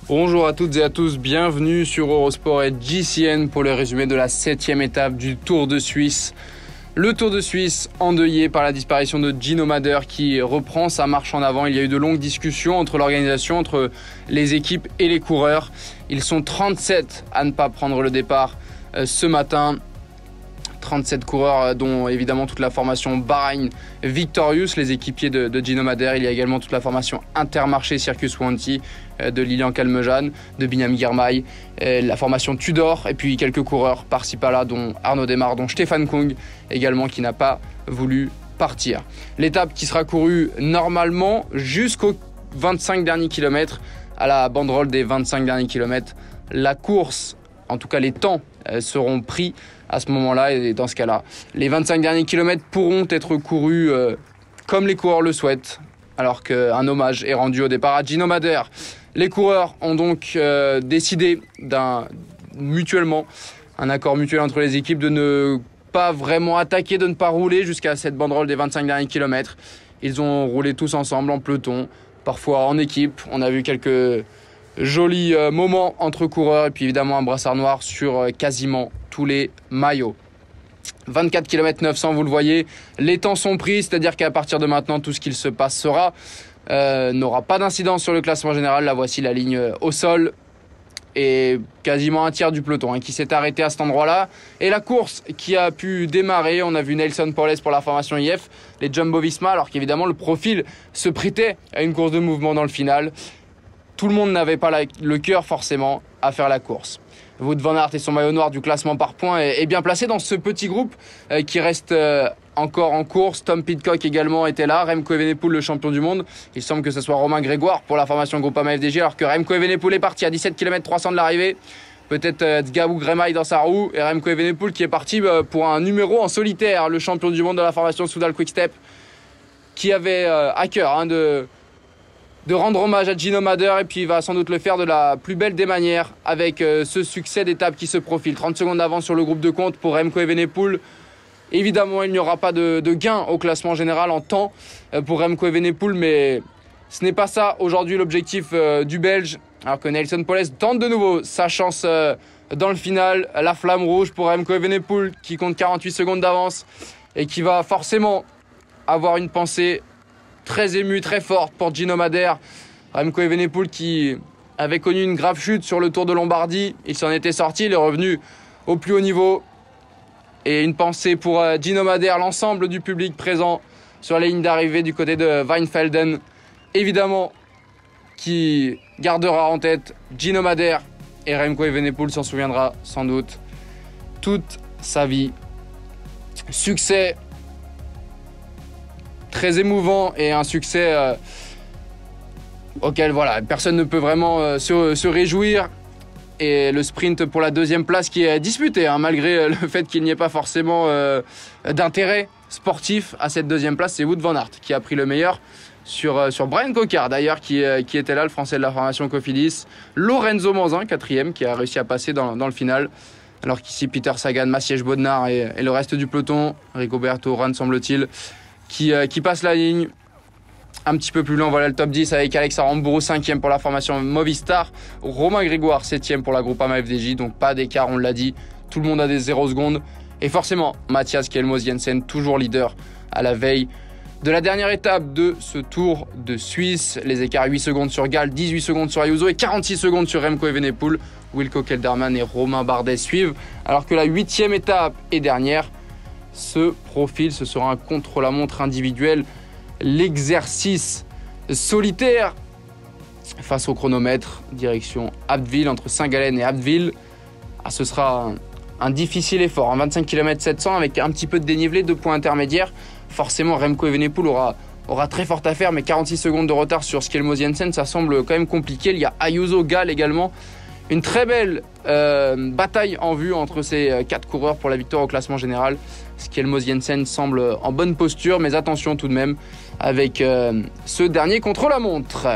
Bonjour à toutes et à tous, bienvenue sur Eurosport et JCN pour le résumé de la 7e étape du Tour de Suisse. Le Tour de Suisse endeuillé par la disparition de Gino Mäder qui reprend sa marche en avant. Il y a eu de longues discussions entre l'organisation, entre les équipes et les coureurs. Ils sont 37 à ne pas prendre le départ ce matin. 37 coureurs dont évidemment toute la formation Bahreïn Victorious, les équipiers de Gino Mäder. Il y a également toute la formation Intermarché Circus Wanty de Lilian Calmejane, de Binyam Girmay, la formation Tudor et puis quelques coureurs par-ci par-là dont Arnaud Démare, dont Stefan Kung également qui n'a pas voulu partir. L'étape qui sera courue normalement jusqu'aux 25 derniers kilomètres, à la banderole des 25 derniers kilomètres. La course, en tout cas les temps seront pris à ce moment-là et dans ce cas-là, les 25 derniers kilomètres pourront être courus comme les coureurs le souhaitent, alors qu'un hommage est rendu au départ à Gino Mäder. Les coureurs ont donc décidé mutuellement, un accord mutuel entre les équipes de ne pas vraiment attaquer, de ne pas rouler jusqu'à cette banderole des 25 derniers kilomètres. Ils ont roulé tous ensemble en peloton, parfois en équipe. On a vu quelques jolis moments entre coureurs et puis évidemment un brassard noir sur quasiment tous les maillots. 24 km 900, vous le voyez, les temps sont pris, c'est-à-dire qu'à partir de maintenant, tout ce qu'il se passera n'aura pas d'incidence sur le classement général. Là, voici la ligne au sol et quasiment un tiers du peloton qui s'est arrêté à cet endroit-là. Et la course qui a pu démarrer, on a vu Nelson Powless pour la formation IF, les Jumbo-Visma, alors qu'évidemment le profil se prêtait à une course de mouvement dans le final. Tout le monde n'avait pas le cœur forcément à faire la course. Wout van Aert et son maillot noir du classement par points est bien placé dans ce petit groupe qui reste encore en course. Tom Pidcock également était là. Remco Evenepoel, le champion du monde. Il semble que ce soit Romain Grégoire pour la formation Groupama FDJ, alors que Remco Evenepoel est parti à 17 km 300 de l'arrivée. Peut-être Tsgabou Gremaï dans sa roue et Remco Evenepoel qui est parti pour un numéro en solitaire, le champion du monde de la formation Soudal Quick-Step, qui avait à cœur de rendre hommage à Gino Mäder, et puis il va sans doute le faire de la plus belle des manières avec ce succès d'étape qui se profile. 30 secondes d'avance sur le groupe de compte pour Remco Evenepoel. Évidemment, il n'y aura pas de gain au classement général en temps pour Remco Evenepoel, mais ce n'est pas ça aujourd'hui l'objectif du Belge. Alors que Nelson Powless tente de nouveau sa chance dans le final. La flamme rouge pour Remco Evenepoel qui compte 48 secondes d'avance et qui va forcément avoir une pensée très émue, très forte pour Gino Mäder. Remco Evenepoel qui avait connu une grave chute sur le Tour de Lombardie. Il s'en était sorti, il est revenu au plus haut niveau. Et une pensée pour Gino Mäder, l'ensemble du public présent sur la ligne d'arrivée du côté de Weinfelden. Évidemment, qui gardera en tête Gino Mäder, et Remco Evenepoel s'en souviendra sans doute toute sa vie. Succès très émouvant et un succès auquel personne ne peut vraiment se réjouir. Et le sprint pour la deuxième place qui est disputé, malgré le fait qu'il n'y ait pas forcément d'intérêt sportif à cette deuxième place, c'est Wout van Aert qui a pris le meilleur sur Bryan Coquard d'ailleurs qui était là, le français de la formation Cofidis. Lorenzo Manzin, quatrième, qui a réussi à passer dans le final. Alors qu'ici Peter Sagan, Maciej Bodnar et le reste du peloton, Rigoberto Urán semble-t-il, qui passe la ligne. Un petit peu plus loin, voilà le top 10 avec Alex Aramburu 5e pour la formation Movistar, Romain Grégoire 7e pour la Groupama FDJ, donc pas d'écart, on l'a dit, tout le monde a des 0 secondes. Et forcément, Matthias Kjelmos Jensen, toujours leader à la veille de la dernière étape de ce Tour de Suisse. Les écarts 8 secondes sur Gall, 18 secondes sur Ayuso et 46 secondes sur Remco Evenepoel. Wilco Kelderman et Romain Bardet suivent, alors que la 8e étape et dernière se profile. Ce sera un contre-la-montre individuel, l'exercice solitaire face au chronomètre, direction Abbeville, entre Saint-Gallen et Abbeville. Ce sera un difficile effort, 25 km 700 avec un petit peu de dénivelé, 2 points intermédiaires. Forcément, Remco Evenepoel aura très fort à faire, mais 46 secondes de retard sur Kjelmos Jensen, ça semble quand même compliqué. Il y a Ayuso, Gall également. Une très belle bataille en vue entre ces 4 coureurs pour la victoire au classement général. Kjelmos Jensen semble en bonne posture, mais attention tout de même avec ce dernier contre-la-montre.